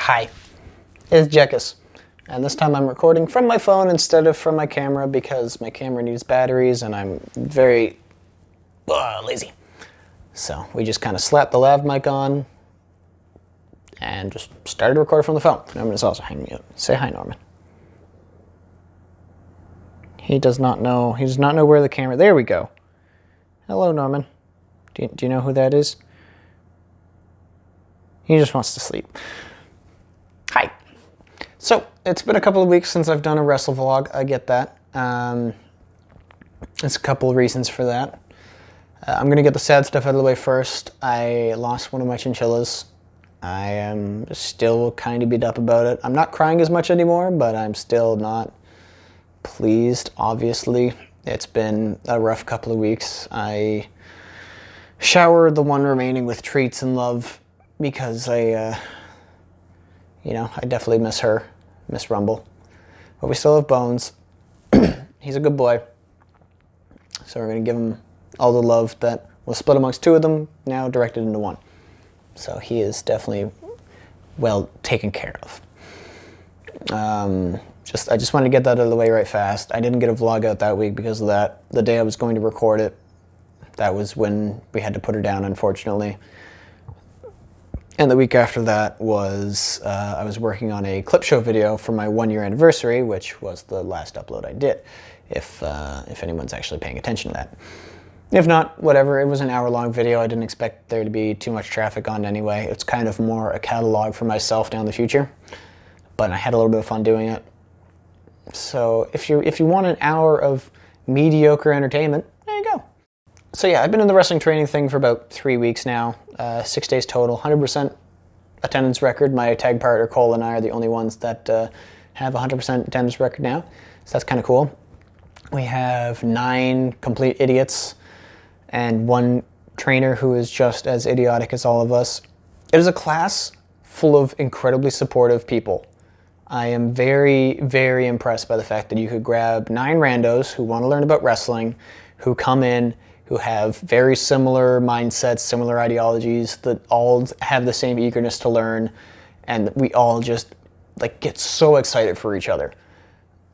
Hi, it's Jekis, and this time I'm recording from my phone instead of from my camera because my camera needs batteries and I'm very lazy. So we just kind of slapped the lav mic on and just started to record from the phone. Norman is also hanging out. Say hi, Norman. He does not know where the camera, there we go. Hello, Norman. Do you know who that is? He just wants to sleep. Hi. So, it's been a couple of weeks since I've done a wrestle vlog. I get that. There's a couple of reasons for that. I'm going to get the sad stuff out of the way first. I lost one of my chinchillas. I am still kind of beat up about it. I'm not crying as much anymore, but I'm still not pleased, obviously. It's been a rough couple of weeks. I showered the one remaining with treats and love because I definitely miss her, miss Rumble. But we still have Bones. He's a good boy. So we're going to give him all the love that was split amongst two of them, now directed into one. So he is definitely well taken care of. I just wanted to get that out of the way right fast. I didn't get a vlog out that week because of that. The day I was going to record it, that was when we had to put her down, unfortunately. And the week after that was, I was working on a clip show video for my 1-year anniversary, which was the last upload I did, if anyone's actually paying attention to that. If not, whatever, it was an hour-long video. I didn't expect there to be too much traffic on it anyway. It's kind of more a catalog for myself down the future, but I had a little bit of fun doing it. So if you want an hour of mediocre entertainment, there you go. So yeah, I've been in the wrestling training thing for about 3 weeks now, 6 days total, 100% attendance record. My tag partner Cole and I are the only ones that have 100% attendance record now, so that's kind of cool. We have 9 complete idiots and 1 trainer who is just as idiotic as all of us. It is a class full of incredibly supportive people. I am very, very impressed by the fact that you could grab 9 randos who want to learn about wrestling, who come in, who have very similar mindsets, similar ideologies, that all have the same eagerness to learn, and we all just get so excited for each other.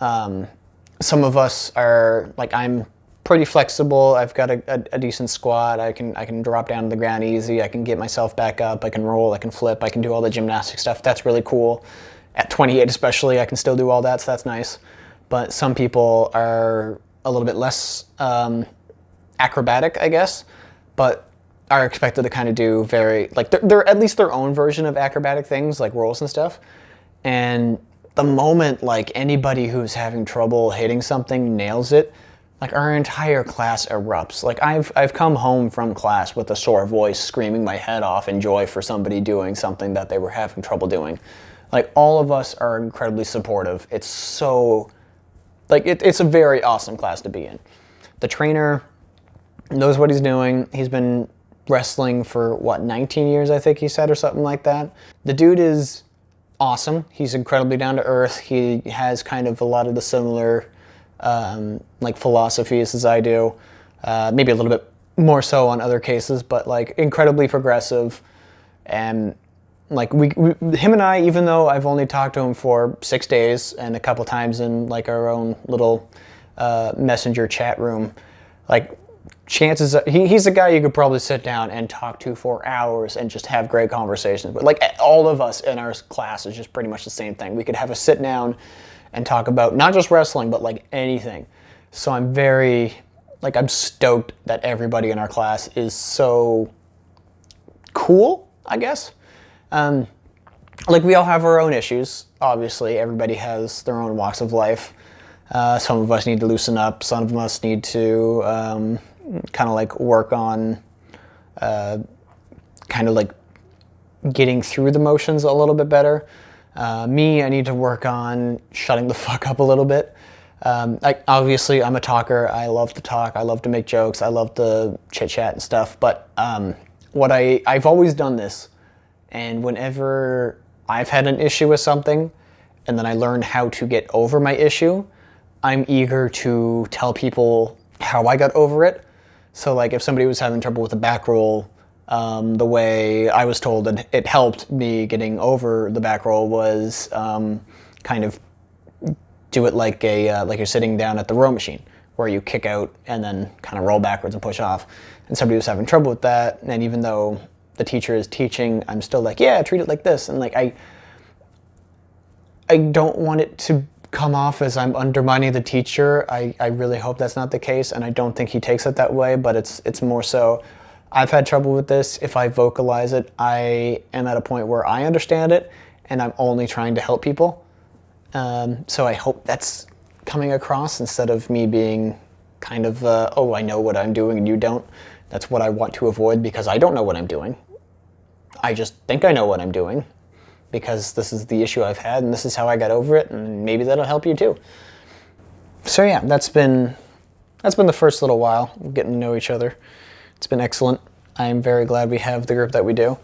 Some of us are, I'm pretty flexible. I've got a decent squat. I can drop down to the ground easy. I can get myself back up. I can roll. I can flip. I can do all the gymnastic stuff. That's really cool. At 28 especially, I can still do all that, so that's nice. But some people are a little bit less acrobatic, I guess, but are expected to kind of do very, they're at least their own version of acrobatic things, like rolls and stuff. And the moment, anybody who's having trouble hitting something nails it, our entire class erupts. I've come home from class with a sore voice, screaming my head off in joy for somebody doing something that they were having trouble doing. All of us are incredibly supportive. It's so, it's a very awesome class to be in. The trainer knows what he's doing. He's been wrestling for, 19 years, I think he said, or something like that. The dude is awesome. He's incredibly down to earth. He has kind of a lot of the similar, philosophies as I do. Maybe a little bit more so on other cases, but, incredibly progressive. And him and I, even though I've only talked to him for 6 days and a couple times in our own little messenger chat room, chances are, he's a guy you could probably sit down and talk to for hours and just have great conversations. But all of us in our class is just pretty much the same thing. We could have a sit down and talk about not just wrestling, but anything. So I'm very, I'm stoked that everybody in our class is so cool, I guess. We all have our own issues. Obviously, everybody has their own walks of life. Some of us need to loosen up. Some of us need to work on getting through the motions a little bit better. Me, I need to work on shutting the fuck up a little bit. Obviously, I'm a talker. I love to talk. I love to make jokes. I love to chit-chat and stuff. But I've always done this. And whenever I've had an issue with something, and then I learn how to get over my issue, I'm eager to tell people how I got over it. So if somebody was having trouble with a back roll, The way I was told it helped me getting over the back roll was kind of do it like like you're sitting down at the row machine, where you kick out and then kind of roll backwards and push off. And somebody was having trouble with that, and even though the teacher is teaching, I'm still like, yeah, treat it like this. And like I don't want it to come off as I'm undermining the teacher. I really hope that's not the case, and I don't think he takes it that way, but it's more so, I've had trouble with this. If I vocalize it, I am at a point where I understand it, and I'm only trying to help people. So I hope that's coming across instead of me being kind of, oh, I know what I'm doing and you don't. That's what I want to avoid, because I don't know what I'm doing. I just think I know what I'm doing because this is the issue I've had and this is how I got over it, and maybe that'll help you too. So yeah, that's been the first little while getting to know each other. It's been excellent. I'm very glad we have the group that we do.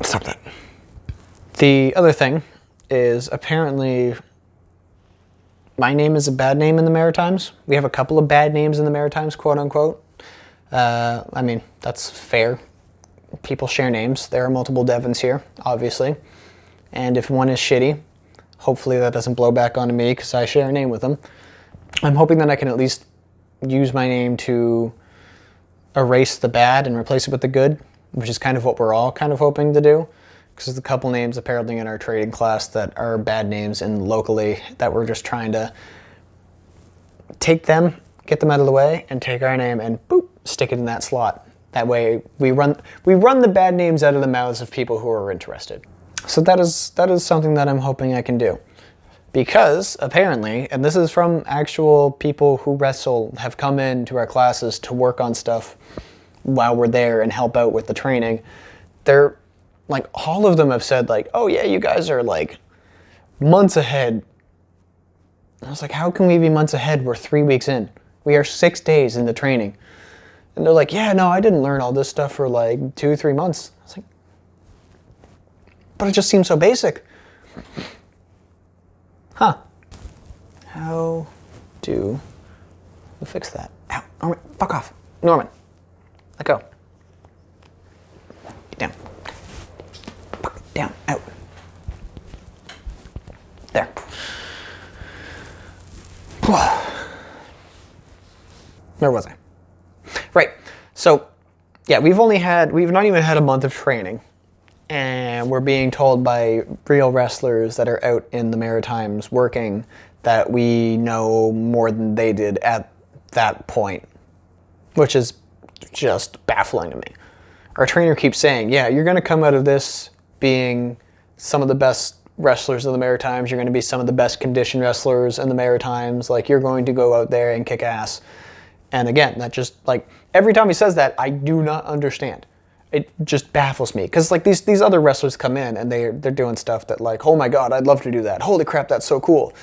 Stop that. The other thing is, apparently my name is a bad name in the Maritimes. We have a couple of bad names in the Maritimes, quote unquote. I mean, that's fair. People share names. There are multiple Devons here, obviously. And if one is shitty, hopefully that doesn't blow back onto me because I share a name with them. I'm hoping that I can at least use my name to erase the bad and replace it with the good, which is kind of what we're all kind of hoping to do. Because there's a couple names apparently in our trading class that are bad names and locally that we're just trying to take them, get them out of the way, and take our name and boop, stick it in that slot. That way we run the bad names out of the mouths of people who are interested. So that is something that I'm hoping I can do. Because apparently, and this is from actual people who wrestle, have come into our classes to work on stuff while we're there and help out with the training, they're like, all of them have said like, oh yeah, you guys are like months ahead. I was like, how can we be months ahead? We're 3 weeks in. We are 6 days into training. And they're like, yeah, no, I didn't learn all this stuff for like 2-3 months. I was like, but it just seems so basic. Huh. How do we fix that? Ow, Norman, fuck off. Norman, let go. Get down. Down, out. There. Where was I? Right. So, yeah, we've not even had a month of training, and we're being told by real wrestlers that are out in the Maritimes working that we know more than they did at that point, which is just baffling to me. Our trainer keeps saying, yeah, you're going to come out of this being some of the best wrestlers of the Maritimes. You're going to be some of the best conditioned wrestlers in the Maritimes. Like, you're going to go out there and kick ass. And again, that just, like, every time he says that, I do not understand. It just baffles me. Because, like, these other wrestlers come in and they're doing stuff that, like, oh my god, I'd love to do that. Holy crap, that's so cool.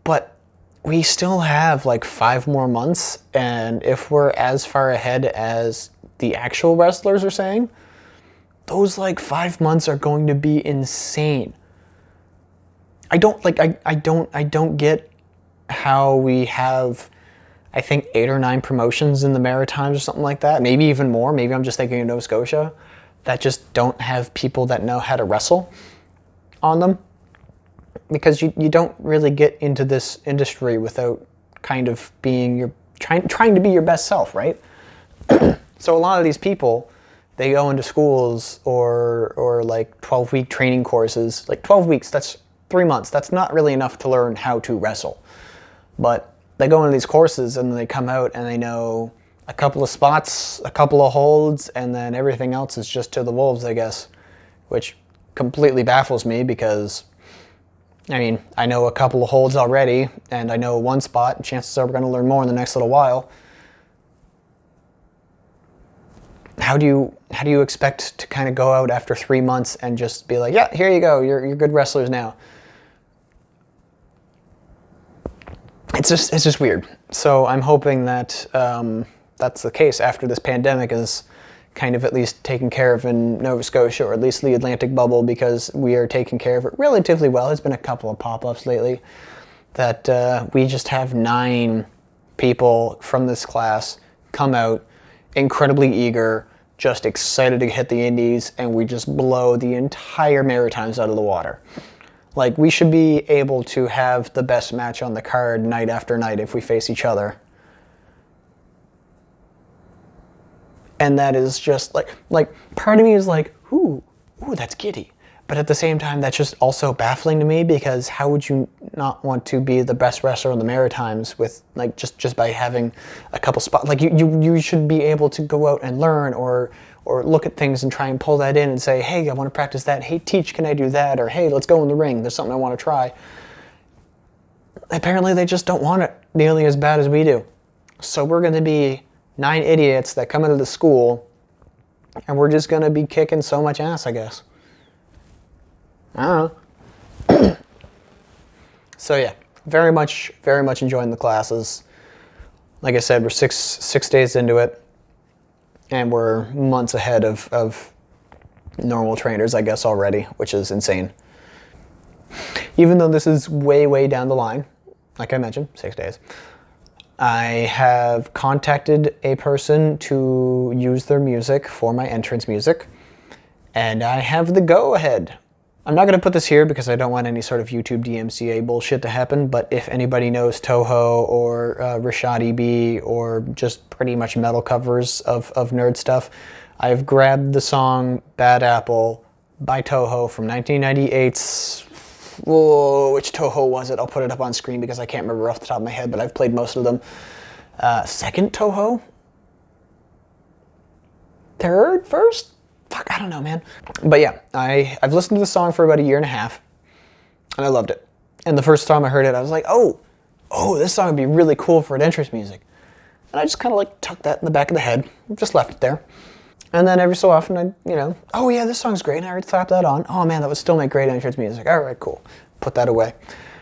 But we still have, like, 5 more months. And if we're as far ahead as the actual wrestlers are saying, those, like, 5 months are going to be insane. I don't get how we have, I think, 8 or 9 promotions in the Maritimes or something like that. Maybe even more. Maybe I'm just thinking of Nova Scotia that just don't have people that know how to wrestle on them. Because you don't really get into this industry without kind of being trying to be your best self, right? So a lot of these people, they go into schools or like 12-week training courses. Like 12 weeks, that's 3 months. That's not really enough to learn how to wrestle. But they go into these courses and they come out and they know a couple of spots, a couple of holds, and then everything else is just to the wolves, I guess. Which completely baffles me because, I mean, I know a couple of holds already and I know one spot, and chances are we're going to learn more in the next little while. How do you expect to kind of go out after 3 months and just be like, yeah, here you go, you're good wrestlers now? It's just weird. So I'm hoping that that's the case after this pandemic is kind of at least taken care of in Nova Scotia, or at least the Atlantic bubble, because we are taking care of it relatively well. There's been a couple of pop-ups lately that we just have 9 people from this class come out incredibly eager, just excited to hit the indies, and we just blow the entire Maritimes out of the water. Like, we should be able to have the best match on the card night after night if we face each other. And that is just like part of me is like, ooh, that's giddy. But at the same time, that's just also baffling to me, because how would you not want to be the best wrestler in the Maritimes with, like, just by having a couple spots? Like, you should be able to go out and learn, or look at things and try and pull that in and say, hey, I want to practice that. Hey, teach, can I do that? Or hey, let's go in the ring. There's something I want to try. Apparently, they just don't want it nearly as bad as we do. So we're going to be 9 idiots that come into the school, and we're just going to be kicking so much ass, I guess. I don't know. So yeah, very much enjoying the classes. Like I said, we're six days into it, and we're months ahead of normal trainers, I guess, already, which is insane. Even though this is way down the line, like I mentioned, 6 days, I have contacted a person to use their music for my entrance music, and I have the go-ahead. I'm not going to put this here because I don't want any sort of YouTube DMCA bullshit to happen, but if anybody knows Toho or Rashadi B or just pretty much metal covers of nerd stuff, I've grabbed the song Bad Apple by Toho from 1998's... Whoa, which Toho was it? I'll put it up on screen because I can't remember off the top of my head, but I've played most of them. Second Toho? Third? First? Fuck, I don't know, man. But yeah, I've listened to the song for about a year and a half, and I loved it. And the first time I heard it, I was like, oh, this song would be really cool for an entrance music. And I just kind of like tucked that in the back of the head, just left it there. And then every so often, oh yeah, this song's great, and I already slapped that on. Oh man, that would still make great entrance music. All right, cool. Put that away.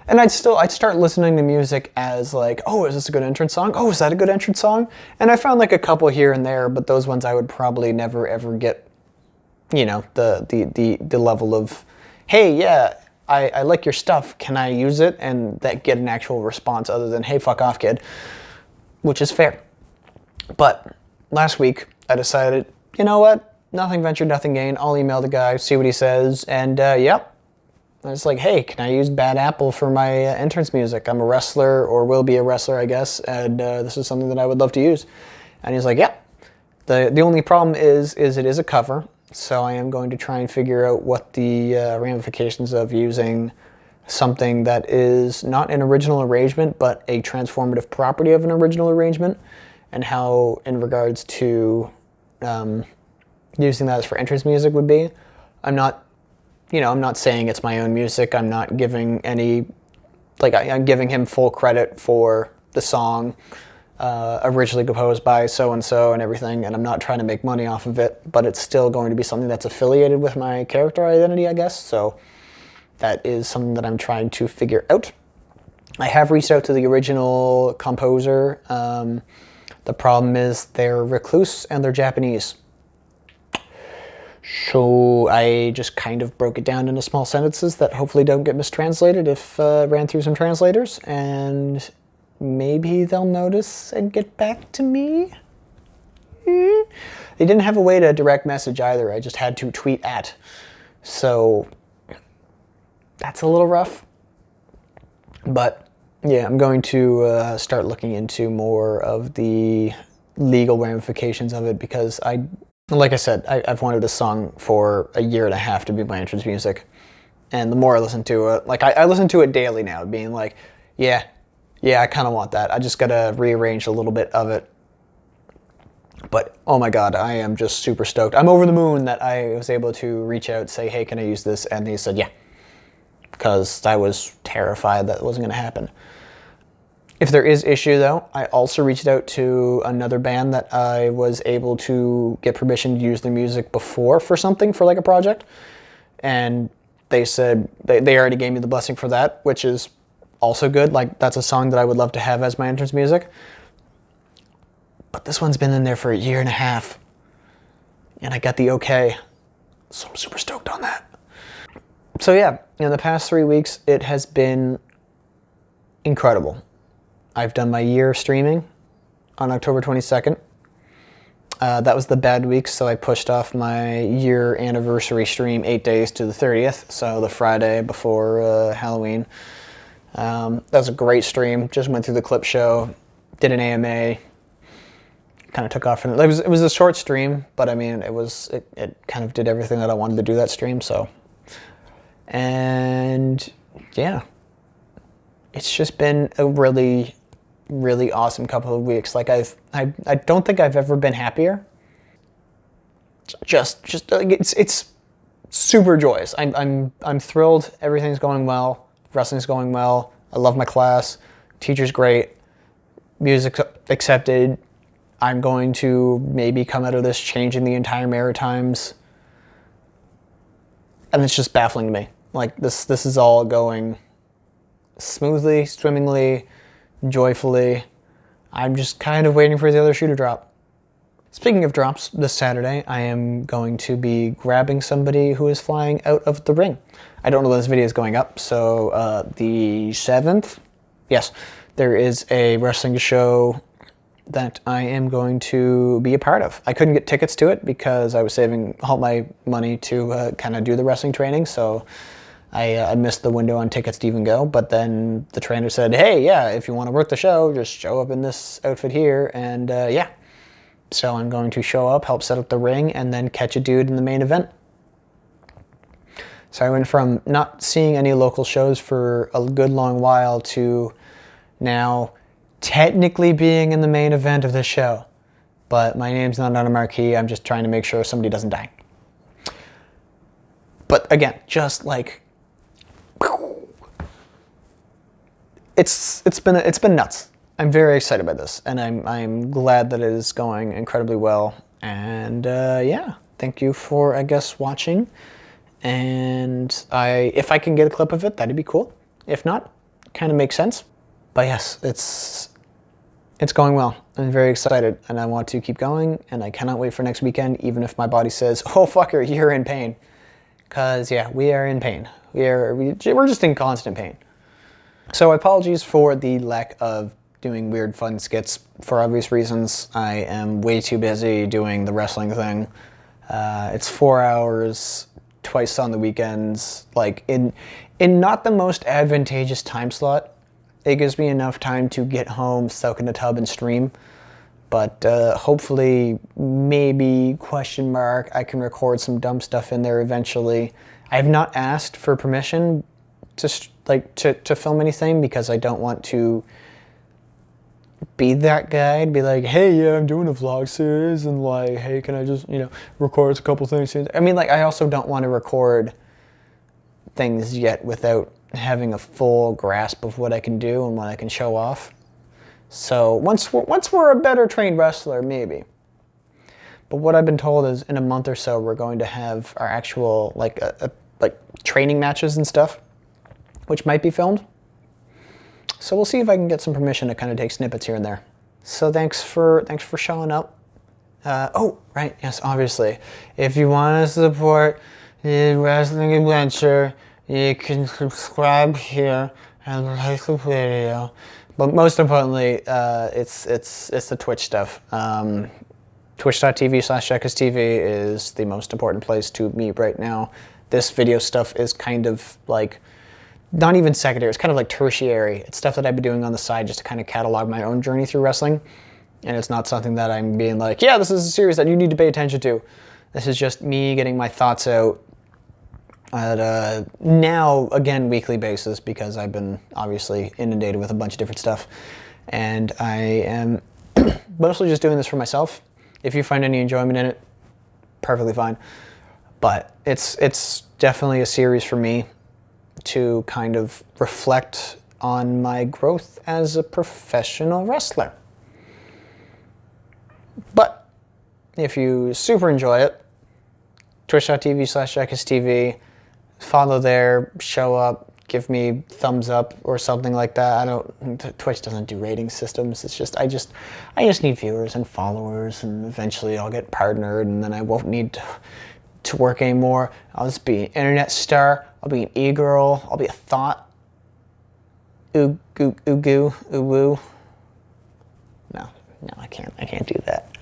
And I'd start listening to music as like, oh, is this a good entrance song? Oh, is that a good entrance song? And I found like a couple here and there, but those ones I would probably never ever get, the level of, hey, yeah, I like your stuff, can I use it? And that get an actual response other than, hey, fuck off, kid, which is fair. But last week I decided, you know what? Nothing ventured, nothing gained. I'll email the guy, see what he says, and yep. I was like, hey, can I use Bad Apple for my entrance music? I'm a wrestler, or will be a wrestler, I guess, and this is something that I would love to use. And he's like, yeah. The only problem is it is a cover, so I am going to try and figure out what the ramifications of using something that is not an original arrangement, but a transformative property of an original arrangement, and how, in regards to using that as for entrance music would be. I'm not saying it's my own music. I'm not giving I'm giving him full credit for the song originally composed by so-and-so and everything, and I'm not trying to make money off of it, but it's still going to be something that's affiliated with my character identity, I guess, so that is something that I'm trying to figure out. I have reached out to the original composer. The problem is they're recluse and they're Japanese. So I just kind of broke it down into small sentences that hopefully don't get mistranslated if ran through some translators, and maybe they'll notice and get back to me. They didn't have a way to direct message either. I just had to tweet at. So that's a little rough. But yeah, I'm going to start looking into more of the legal ramifications of it, because like I said, I've wanted this song for a year and a half to be my entrance music. And the more I listen to it, like I listen to it daily now, being like, yeah, I kind of want that. I just got to rearrange a little bit of it. But oh my God, I am just super stoked. I'm over the moon that I was able to reach out, say, hey, can I use this? And he said, yeah, because I was terrified that wasn't going to happen. If there is issue, though, I also reached out to another band that I was able to get permission to use their music before for something, for like a project. And they said they already gave me the blessing for that, which is also good. Like, that's a song that I would love to have as my entrance music. But this one's been in there for a year and a half, and I got the okay. So I'm super stoked on that. So yeah, in the past 3 weeks, it has been incredible. I've done my year streaming on October 22nd, That was the bad week, so I pushed off my year anniversary stream 8 days to the 30th, so the Friday before Halloween. That was a great stream. Just went through the clip show, did an AMA, kind of took off from it. It was a short stream, but I mean, it kind of did everything that I wanted to do that stream. So, and yeah, it's just been a really, really awesome couple of weeks. Like I don't think I've ever been happier. Just it's super joyous. I'm thrilled. Everything's going well. Wrestling's going well. I love my class. Teacher's great. Music accepted. I'm going to maybe come out of this changing the entire Maritimes. And it's just baffling to me. Like this is all going smoothly, swimmingly, joyfully. I'm just kind of waiting for the other shoe to drop. Speaking of drops, this Saturday I am going to be grabbing somebody who is flying out of the ring. I don't know when this video is going up, so the 7th, yes, there is a wrestling show that I am going to be a part of. I couldn't get tickets to it because I was saving all my money to kind of do the wrestling training, so I missed the window on tickets to even go. But then the trainer said, hey, yeah, if you want to work the show, just show up in this outfit here, and yeah. So I'm going to show up, help set up the ring, and then catch a dude in the main event. So I went from not seeing any local shows for a good long while to now technically being in the main event of this show. But my name's not on a marquee. I'm just trying to make sure somebody doesn't die. But again, just like it's been nuts. I'm very excited by this, and I'm glad that it is going incredibly well. And yeah, thank you for, I guess, watching. And if I can get a clip of it, that'd be cool. If not, kind of makes sense. But yes, it's going well. I'm very excited, and I want to keep going, and I cannot wait for next weekend, even if my body says, oh fucker, you're in pain. Because yeah, we are in pain. We're just in constant pain. So apologies for the lack of doing weird fun skits for obvious reasons. I am way too busy doing the wrestling thing. It's 4 hours twice on the weekends, like in not the most advantageous time slot. It gives me enough time to get home, soak in the tub, and stream. But hopefully, maybe, question mark, I can record some dumb stuff in there eventually. I have not asked for permission to film anything because I don't want to be that guy and be like, hey, yeah, I'm doing a vlog series, and like, hey, can I just, record a couple things? I mean, like, I also don't want to record things yet without having a full grasp of what I can do and what I can show off. So once we're a better trained wrestler, maybe. But what I've been told is in a month or so, we're going to have our actual like training matches and stuff, which might be filmed. So we'll see if I can get some permission to kind of take snippets here and there. So thanks for showing up. Oh, right, yes, obviously. If you want to support the wrestling adventure, you can subscribe here and like the video. But most importantly, it's the Twitch stuff. Twitch.tv/JekusTV is the most important place to me right now. This video stuff is kind of like, not even secondary, it's kind of like tertiary. It's stuff that I've been doing on the side just to kind of catalog my own journey through wrestling. And it's not something that I'm being like, yeah, this is a series that you need to pay attention to. This is just me getting my thoughts out at now, again, weekly basis, because I've been obviously inundated with a bunch of different stuff. And I am mostly just doing this for myself. If you find any enjoyment in it, perfectly fine. But it's definitely a series for me to kind of reflect on my growth as a professional wrestler. But if you super enjoy it, twitch.tv/JekusTV, follow there, show up, give me thumbs up or something like that. Twitch doesn't do rating systems. It's just, I just need viewers and followers, and eventually I'll get partnered, and then I won't need to work anymore. I'll just be an internet star. I'll be an e-girl. I'll be a thought. Ooh, goo, ooh, goo, ooh, woo. No, I can't do that.